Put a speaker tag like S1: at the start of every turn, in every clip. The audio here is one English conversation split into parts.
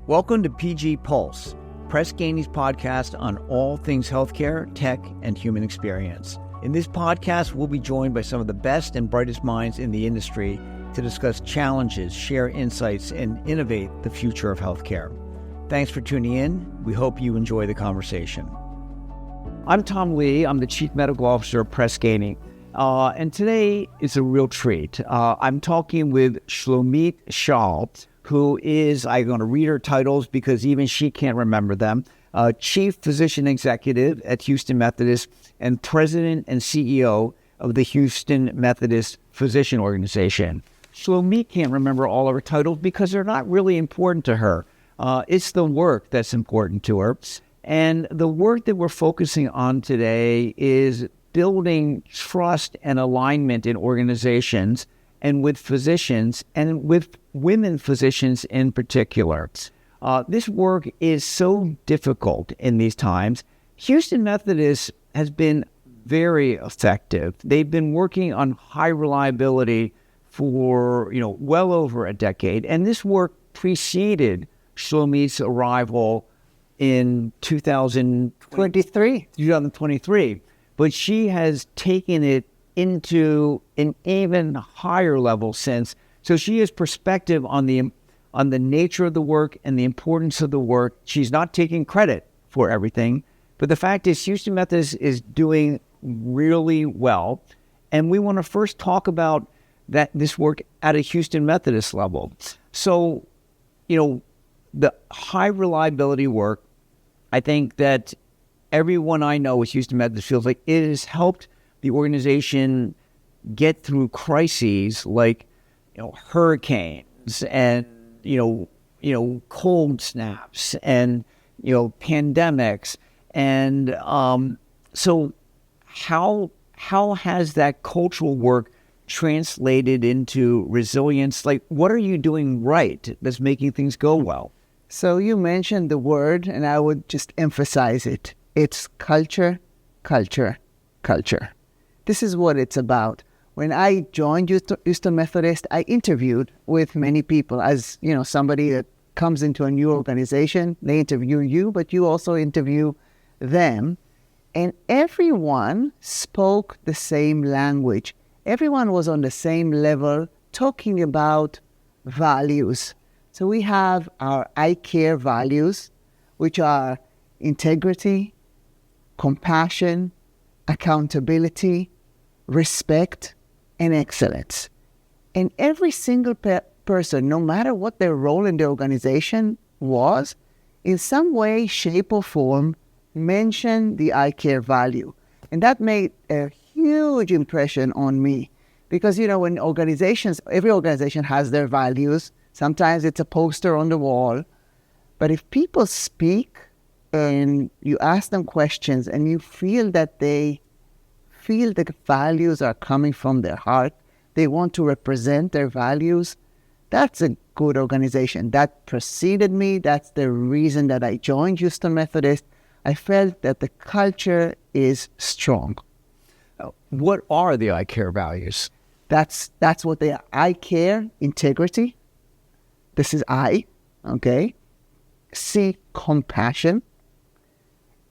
S1: Welcome to PG Pulse, Press Ganey's podcast on all things healthcare, tech, and human experience. In this podcast, we'll be joined by some of the best and brightest minds in the industry to discuss challenges, share insights, and innovate the future of healthcare. Thanks for tuning in. We hope you enjoy the conversation. I'm Tom Lee. I'm the Chief Medical Officer of Press Ganey. And today is a real treat. I'm talking with Shlomit Schaal, who is, I'm going to read her titles because even she can't remember them, Chief Physician Executive at Houston Methodist and President and CEO of the Houston Methodist Physician Organization. Shlomit can't remember all of her titles because they're not really important to her. It's the work that's important to her. And the work that we're focusing on today is building trust and alignment in organizations and with physicians and with women physicians in particular. This work is so difficult in these times. Houston Methodist has been very effective. They've been working on high reliability for, well over a decade. And this work preceded Shlomit's arrival in 2023. But she has taken it into an even higher level since. So she has perspective on the nature of the work and the importance of the work. She's not taking credit for everything, but the fact is Houston Methodist is doing really well. And we want to first talk about this work at a Houston Methodist level. So, the high reliability work, I think that everyone I know with Houston Methodist feels like it has helped the organization get through crises like, hurricanes and, cold snaps and, pandemics. And so how has that cultural work translated into resilience? Like, what are you doing right that's making things go well?
S2: So you mentioned the word, and I would just emphasize it. It's culture, culture, culture. This is what it's about. When I joined Houston Methodist, I interviewed with many people. As somebody that comes into a new organization, they interview you, but you also interview them. And everyone spoke the same language. Everyone was on the same level, talking about values. So we have our I care values, which are integrity, compassion, accountability, respect, and excellence. And every single person, no matter what their role in the organization was, in some way, shape, or form, mentioned the I care value. And that made a huge impression on me. Because, when every organization has their values. Sometimes it's a poster on the wall. But if people speak and you ask them questions and you feel that they feel the values are coming from their heart, they want to represent their values, that's a good organization. That preceded me. That's the reason that I joined Houston Methodist. I felt that the culture is strong.
S1: What are the I care values?
S2: That's what they are. I care, integrity. This is I, okay? C, compassion.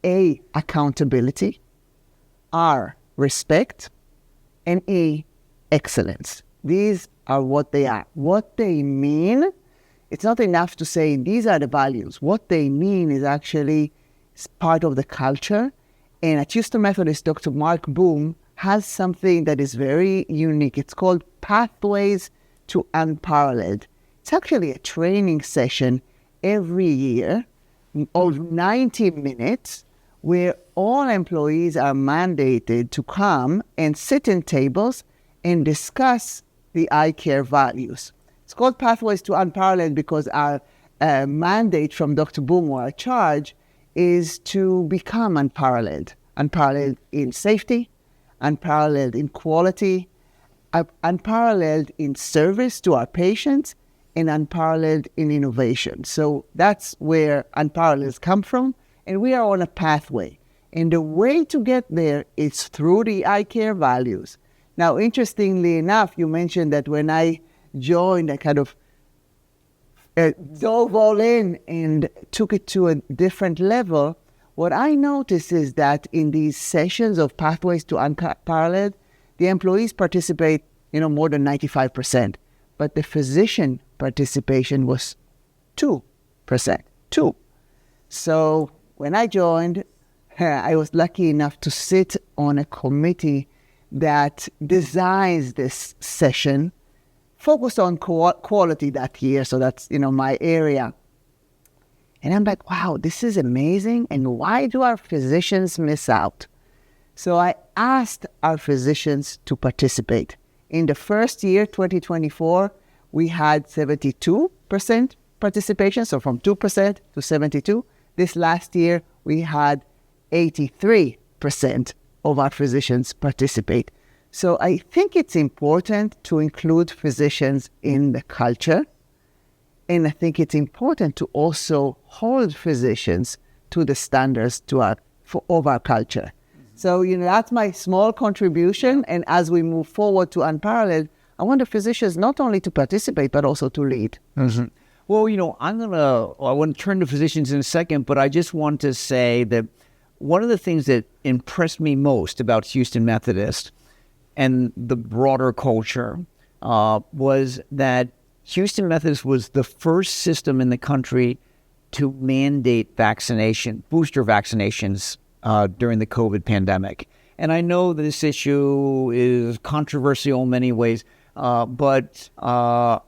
S2: A, accountability. R, respect. And E, excellence. These are what they are. What they mean, it's not enough to say these are the values. What they mean is actually part of the culture. And at Houston Methodist, Dr. Mark Boom has something that is very unique. It's called Pathways to Unparalleled. It's actually a training session every year of 90 minutes where all employees are mandated to come and sit in tables and discuss the I care values. It's called Pathways to Unparalleled because our mandate from Dr. Boom, or our charge, is to become unparalleled. Unparalleled in safety, unparalleled in quality, unparalleled in service to our patients, and unparalleled in innovation. So that's where unparalleled come from, and we are on a pathway. And the way to get there is through the I care values. Now, interestingly enough, you mentioned that when I joined, I kind of dove all in and took it to a different level, what I noticed is that in these sessions of Pathways to Unparalleled, the employees participate, more than 95%, but the physician participation was 2%. 2. So when I joined, I was lucky enough to sit on a committee that designs this session, focused on quality that year. So that's, my area. And I'm like, wow, this is amazing. And why do our physicians miss out? So I asked our physicians to participate. In the first year, 2024, we had 72% participation. So from 2% to 72%. This last year, we had 83% of our physicians participate. So I think it's important to include physicians in the culture. And I think it's important to also hold physicians to the standards of our culture. Mm-hmm. So, that's my small contribution. And as we move forward to Unparalleled, I want the physicians not only to participate, but also to lead.
S1: Mm-hmm. Well, I want to turn to physicians in a second, but I just want to say that one of the things that impressed me most about Houston Methodist and the broader culture was that Houston Methodist was the first system in the country to mandate booster vaccinations during the COVID pandemic. And I know that this issue is controversial in many ways, but although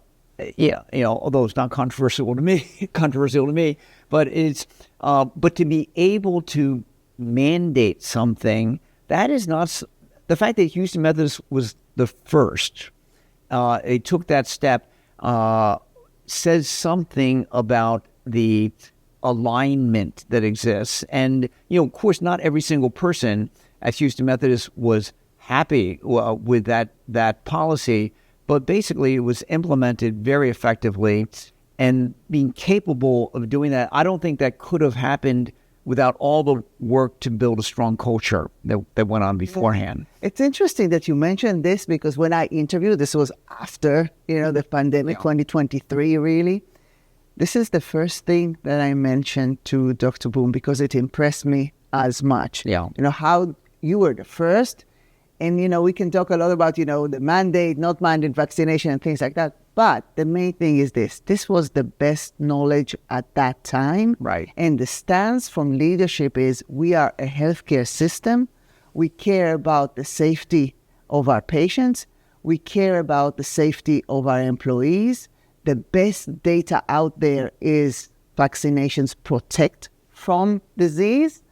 S1: it's not controversial to me, but it's but to be able to mandate something that is not the fact that Houston Methodist was the first. It took that step. Says something about the alignment that exists. And, of course, not every single person at Houston Methodist was happy with that policy, but basically it was implemented very effectively. And being capable of doing that, I don't think that could have happened without all the work to build a strong culture that went on beforehand.
S2: It's interesting that you mentioned this because when I interviewed, this was after, the pandemic, 2023, really. This is the first thing that I mentioned to Dr. Boom because it impressed me as much.
S1: Yeah.
S2: How you were the first. And, we can talk a lot about, the mandate, not mandate vaccination and things like that. But the main thing is this. This was the best knowledge at that time.
S1: Right.
S2: And the stance from leadership is we are a healthcare system. We care about the safety of our patients. We care about the safety of our employees. The best data out there is vaccinations protect from disease.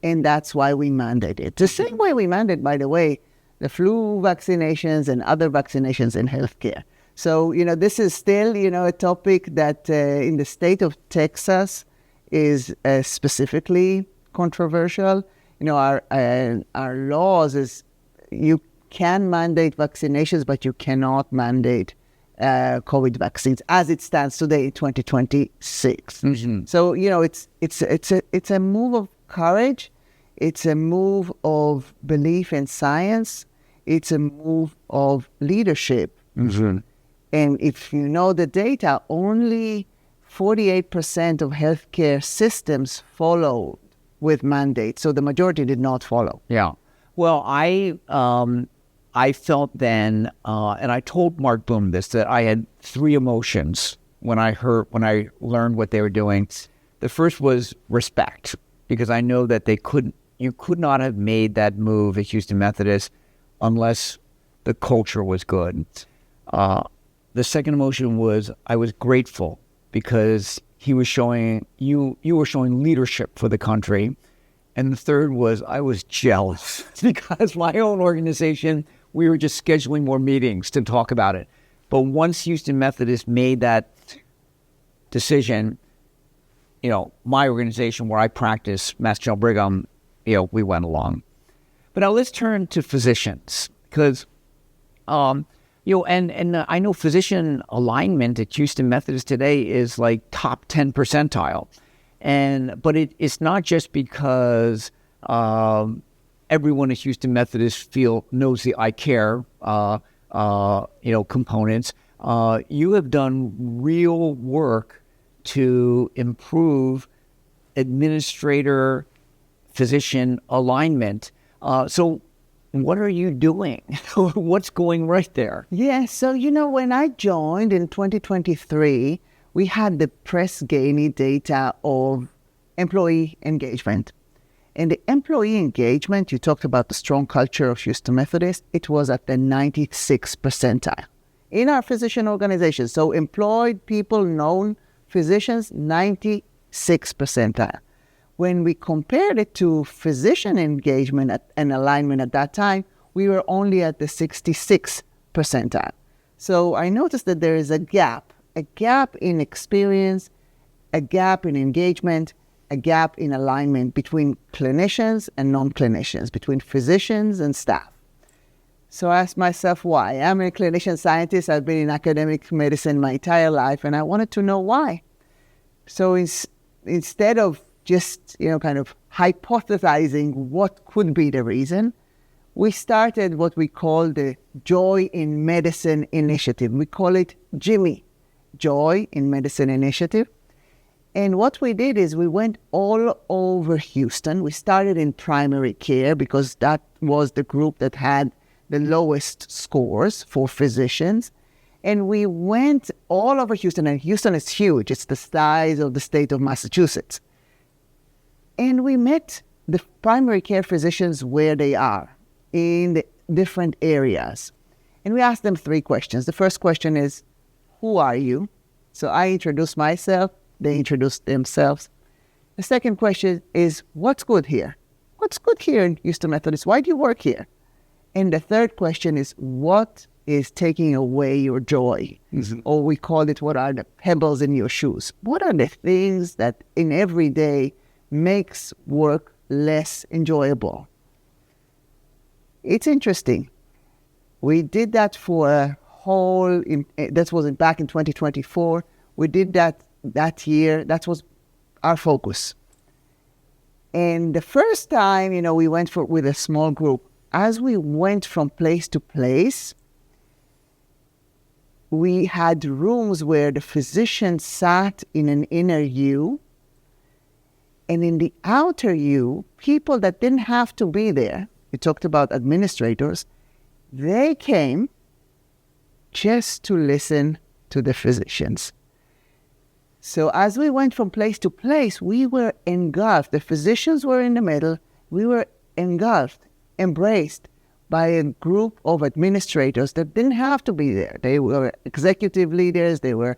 S2: And that's why we mandate it. The same way we mandate, by the way, the flu vaccinations and other vaccinations in healthcare. So, this is still, a topic that in the state of Texas is specifically controversial. Our laws is you can mandate vaccinations, but you cannot mandate COVID vaccines as it stands today in 2026.
S1: Mm-hmm.
S2: So, it's a move of courage. It's a move of belief in science. It's a move of leadership.
S1: Mm-hmm.
S2: And if you know the data, only 48% of healthcare systems followed with mandates. So the majority did not follow.
S1: Yeah. Well, I felt then, and I told Mark Boom this, that I had three emotions when I learned what they were doing. The first was respect, because I know that you could not have made that move at Houston Methodist unless the culture was good. The second emotion was I was grateful because he was showing you were showing leadership for the country. And the third was I was jealous because my own organization, we were just scheduling more meetings to talk about it. But once Houston Methodist made that decision, my organization where I practice, Mass General Brigham, we went along. But now let's turn to physicians because, and I know physician alignment at Houston Methodist today is like top 10 percentile. But it's not just because everyone at Houston Methodist knows the I care, components. you have done real work to improve administrator-physician alignment. So what are you doing? What's going right there?
S2: Yeah, so when I joined in 2023, we had the press Ganey data of employee engagement. And the employee engagement, you talked about the strong culture of Houston Methodist, it was at the 96th percentile in our physician organization. So employed people, known physicians, 96th percentile. When we compared it to physician engagement and alignment at that time, we were only at the 66th percentile. So I noticed that there is a gap in experience, a gap in engagement, a gap in alignment between clinicians and non-clinicians, between physicians and staff. So I asked myself why. I'm a clinician scientist. I've been in academic medicine my entire life, and I wanted to know why. So instead of just, kind of hypothesizing what could be the reason, we started what we call the Joy in Medicine Initiative. We call it Jimmy, Joy in Medicine Initiative. And what we did is we went all over Houston. We started in primary care because that was the group that had the lowest scores for physicians. And we went all over Houston, and Houston is huge. It's the size of the state of Massachusetts. And we met the primary care physicians where they are in the different areas. And we asked them 3 questions. The first question is, who are you? So I introduced myself. They introduced themselves. The second question is, what's good here? What's good here in Houston Methodist? Why do you work here? And the third question is, what is taking away your joy? Mm-hmm. Or we call it, what are the pebbles in your shoes? What are the things that in every day makes work less enjoyable? It's interesting. We did that for a whole, that was back in 2024. We did that year. That was our focus. And the first time, we went with a small group. As we went from place to place, we had rooms where the physician sat in an inner U, and in the outer U, people that didn't have to be there, we talked about administrators, they came just to listen to the physicians. So as we went from place to place, we were engulfed. The physicians were in the middle. We were engulfed, embraced by a group of administrators that didn't have to be there. They were executive leaders, they were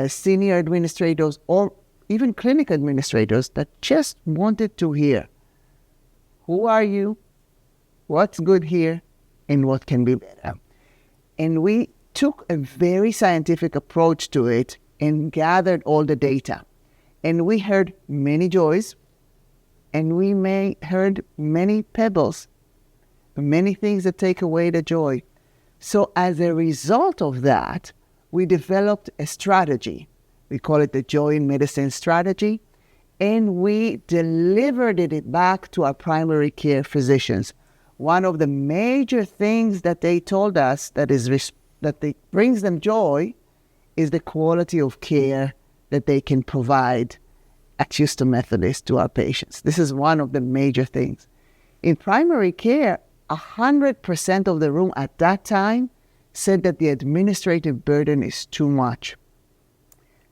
S2: senior administrators, or even clinic administrators that just wanted to hear, who are you, what's good here, and what can be better. And we took a very scientific approach to it and gathered all the data. And we heard many joys, and we heard many pebbles, many things that take away the joy. So as a result of that, we developed a strategy. We call it the Joy in Medicine strategy, and we delivered it back to our primary care physicians. One of the major things that they told us that brings them joy is the quality of care that they can provide at Houston Methodist to our patients. This is one of the major things. In primary care, 100% of the room at that time said that the administrative burden is too much.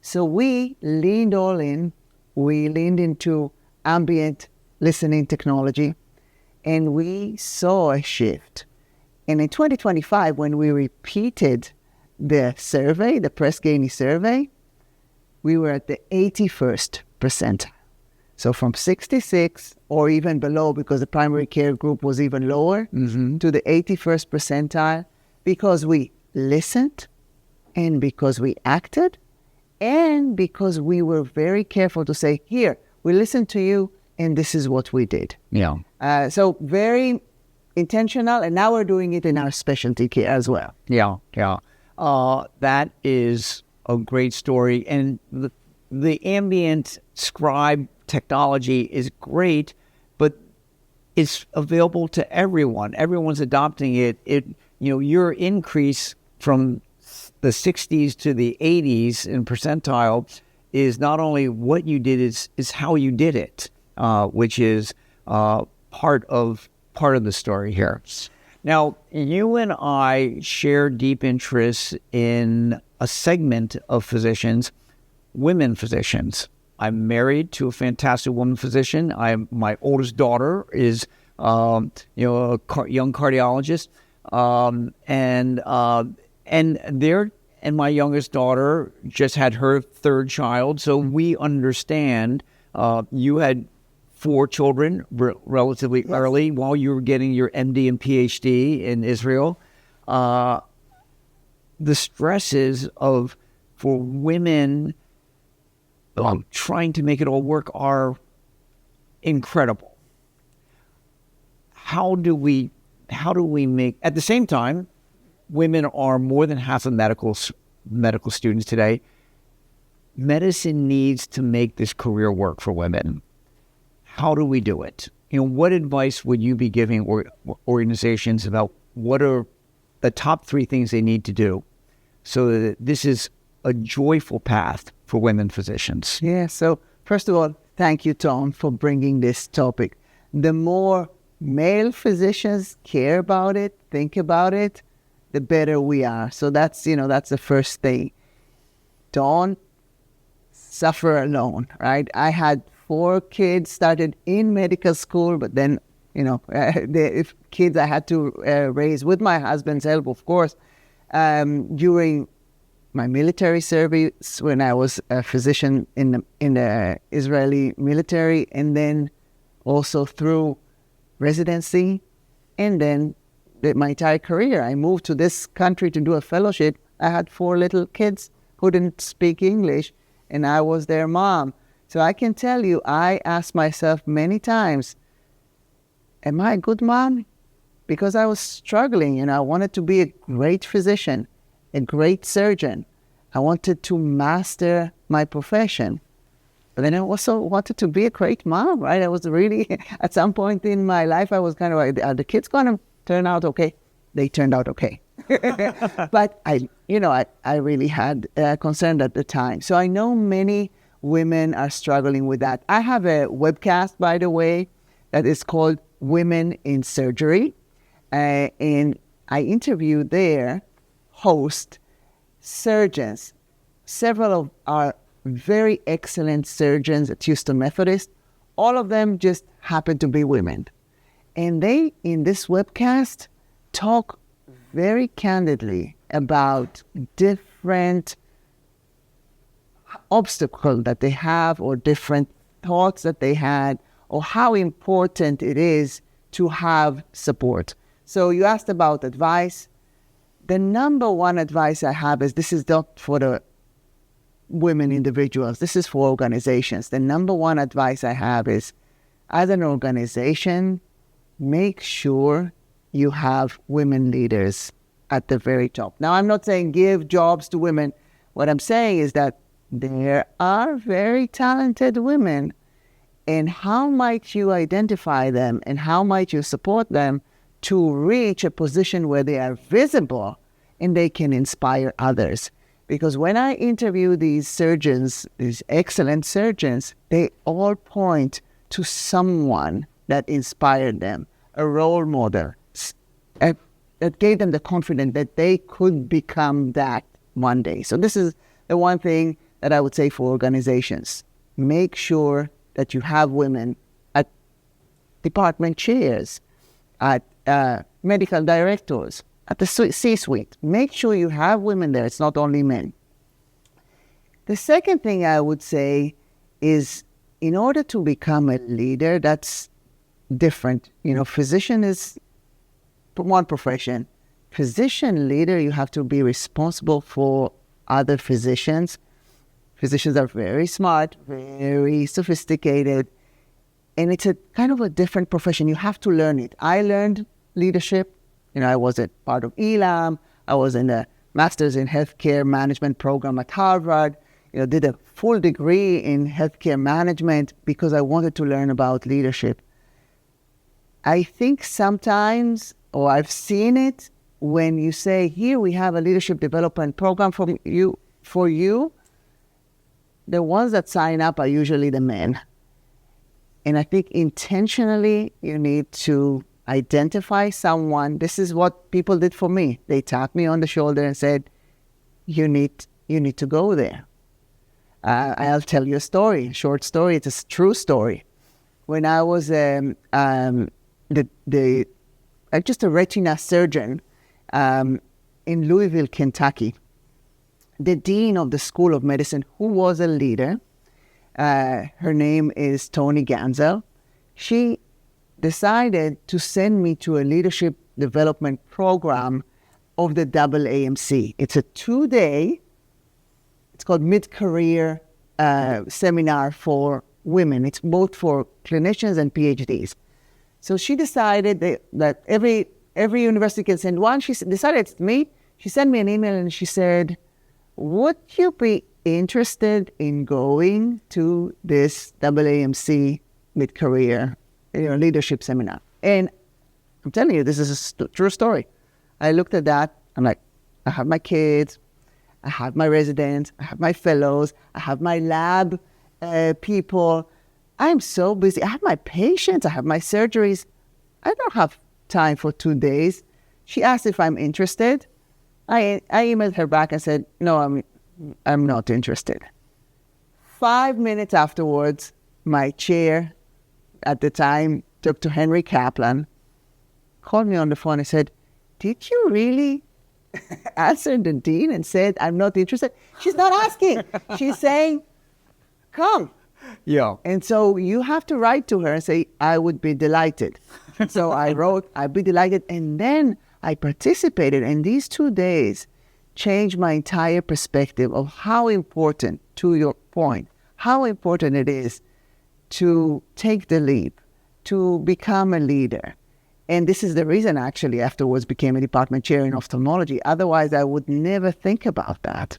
S2: So we leaned all in. We leaned into ambient listening technology, and we saw a shift. And in 2025, when we repeated the survey, the Press Ganey survey, we were at the 81st percentile. So from 66 or even below, because the primary care group was even lower, to the 81st percentile, because we listened and because we acted and because we were very careful to say, here, we listened to you and this is what we did.
S1: Yeah.
S2: So very intentional, and now we're doing it in our specialty care as well.
S1: Yeah. That is a great story. And the ambient scribe technology is great, but it's available to everyone. Everyone's adopting it. Your increase from the 60s to the 80s in percentile is not only what you did, is how you did it, which is part of the story here. Now, you and I share deep interests in a segment of physicians, women physicians. I'm married to a fantastic woman physician. My oldest daughter is, a young cardiologist, and my youngest daughter just had her third child. So we understand. You had 4 children relatively early while you were getting your MD and PhD in Israel. The stresses for women trying to make it all work are incredible. How do we make, at the same time, women are more than half of medical students today. Medicine needs to make this career work for women. How do we do it? What advice would you be giving organizations about what are the top 3 things they need to do so that this is a joyful path for women physicians?
S2: Yeah, so first of all, thank you, Tom, for bringing this topic. The more male physicians care about it, think about it, the better we are. So that's the first thing. Don't suffer alone, right? I had 4 kids, started in medical school, but then, the kids I had to raise with my husband's help, of course, during my military service when I was a physician in the Israeli military, and then also through residency, and then my entire career. I moved to this country to do a fellowship. I had 4 little kids who didn't speak English, and I was their mom. So I can tell you, I asked myself many times, am I a good mom? Because I was struggling, I wanted to be a great physician, a great surgeon. I wanted to master my profession. But then I also wanted to be a great mom, right? I was really, at some point in my life, I was kind of like, are the kids going to turn out okay? They turned out okay. But I really had concern at the time. So I know many women are struggling with that. I have a webcast, by the way, that is called Women in Surgery. And I interview there host surgeons. Several of our very excellent surgeons at Houston Methodist. All of them just happen to be women. And they, in this webcast, talk very candidly about different obstacles that they have or different thoughts that they had or how important it is to have support. So you asked about advice. The number one advice I have is, this is not for the women individuals, this is for organizations. The number one advice I have is, as an organization, make sure you have women leaders at the very top. Now, I'm not saying give jobs to women. What I'm saying is that there are very talented women, and how might you identify them and how might you support them to reach a position where they are visible and they can inspire others? Because when I interview these surgeons, these excellent surgeons, they all point to someone that inspired them, a role model, that gave them the confidence that they could become that one day. So this is the one thing that I would say for organizations. Make sure that you have women at department chairs, at medical directors, at the C-suite. Make sure you have women there. It's not only men. The second thing I would say is, in order to become a leader, that's different. Physician is one profession. Physician leader, you have to be responsible for other physicians. Physicians are very smart, very sophisticated, and it's a kind of a different profession. You have to learn it. I learned leadership. I was a part of ELAM. I was in a master's in healthcare management program at Harvard. Did a full degree in healthcare management because I wanted to learn about leadership. I think sometimes, or I've seen it, when you say, here we have a leadership development program for you, the ones that sign up are usually the men. And I think intentionally you need to identify someone. This is what people did for me. They tapped me on the shoulder and said, you need to go there. I'll tell you a story, a short story. It's a true story. When I was just a retina surgeon in Louisville, Kentucky, the dean of the School of Medicine, who was a leader, her name is Toni Ganzel, she decided to send me to a leadership development program of the AAMC. It's a 2-day, it's called mid-career seminar for women. It's both for clinicians and PhDs. So she decided that every university can send one. She decided it's me. She sent me an email and she said, would you be interested in going to this AAMC mid-career leadership seminar? And I'm telling you, this is a true story. I looked at that. I'm like, I have my kids. I have my residents. I have my fellows. I have my lab people. I'm so busy. I have my patients. I have my surgeries. I don't have time for 2 days. She asked if I'm interested. I emailed her back and said, no, I'm not interested. 5 minutes afterwards, my chair at the time, Dr. Henry Kaplan, called me on the phone and said, did you really answer the dean and said, I'm not interested? She's not asking. She's saying, come.
S1: Yeah.
S2: And so you have to write to her and say, I would be delighted. So I wrote, I'd be delighted. And then I participated. And these 2 days changed my entire perspective of how important, to your point, how important it is to take the leap, to become a leader. And this is the reason I actually afterwards became a department chair in ophthalmology. Otherwise, I would never think about that.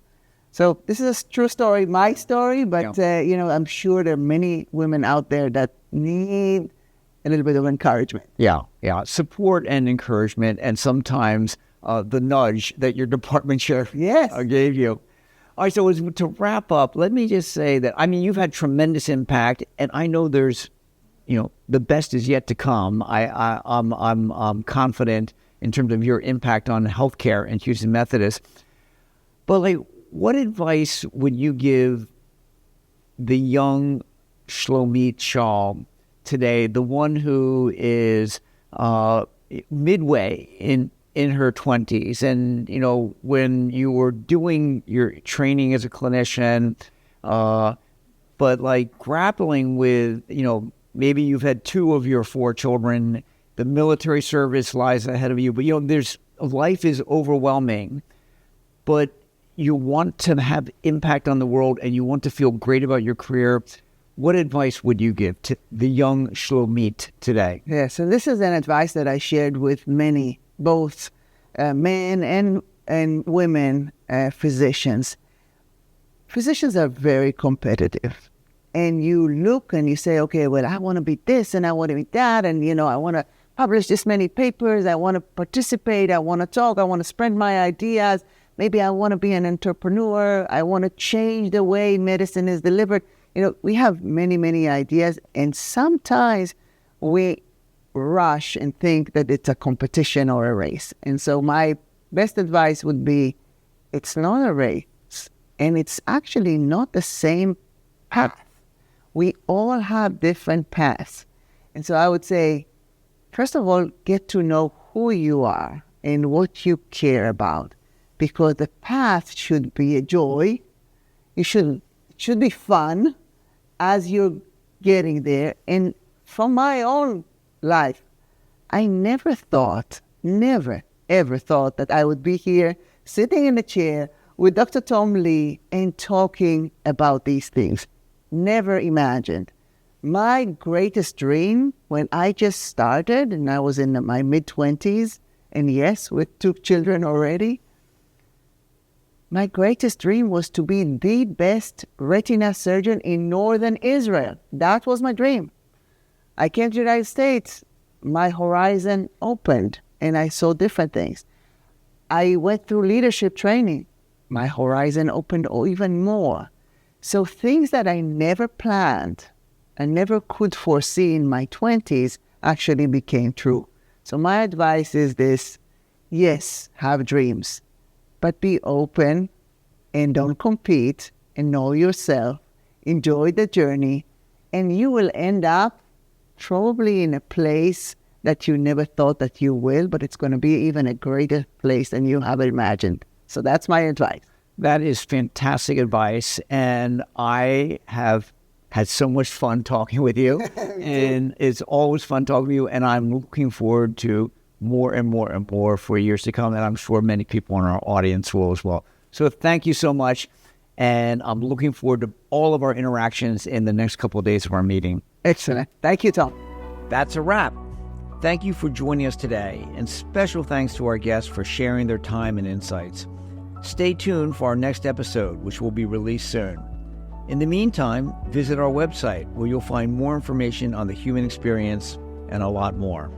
S2: So this is a true story, my story, but I'm sure there are many women out there that need a little bit of encouragement.
S1: Yeah. Support and encouragement, and sometimes the nudge that your department chair gave you. All right, so to wrap up, let me just say that, you've had tremendous impact, and I know there's, the best is yet to come. I'm confident in terms of your impact on healthcare and Houston Methodist. But what advice would you give the young Shlomit Schaal today, the one who is midway in her 20s, and when you were doing your training as a clinician, but grappling with maybe you've had 2 of your 4 children, the military service lies ahead of you, but life is overwhelming, but you want to have impact on the world and you want to feel great about your career. What advice would you give to the young Shlomit today?
S2: Yeah, so this is an advice that I shared with many, both men and women physicians. Physicians are very competitive. And you look and you say, okay, well, I want to be this and I want to be that. And, I want to publish this many papers. I want to participate. I want to talk. I want to spread my ideas. Maybe I want to be an entrepreneur. I want to change the way medicine is delivered. We have many, many ideas. And sometimes we rush and think that it's a competition or a race. And so my best advice would be, it's not a race. And it's actually not the same path. We all have different paths. And so I would say, first of all, get to know who you are and what you care about, because the path should be a joy. It should be fun as you're getting there. And from my own life, I never ever thought that I would be here sitting in a chair with Dr. Tom Lee and talking about these things. Never imagined. My greatest dream when I just started, and I was in my mid-20s, and yes, with 2 children already, my greatest dream was to be the best retina surgeon in northern Israel. That was my dream. I came to the United States. My horizon opened, and I saw different things. I went through leadership training. My horizon opened even more. So things that I never planned and never could foresee in my 20s actually became true. So my advice is this: yes, have dreams, but be open and don't compete, and know yourself, enjoy the journey, and you will end up probably in a place that you never thought that you will, but it's going to be even a greater place than you have imagined. So that's my advice.
S1: That is fantastic advice, and I have had so much fun talking with you, and it's always fun talking to you, and I'm looking forward to more and more and more for years to come, and I'm sure many people in our audience will as well. So thank you so much, and I'm looking forward to all of our interactions in the next couple of days of our meeting.
S2: Excellent. Thank you, Tom.
S1: That's a wrap. Thank you for joining us today, and special thanks to our guests for sharing their time and insights. Stay tuned for our next episode, which will be released soon. In the meantime, visit our website where you'll find more information on the human experience and a lot more.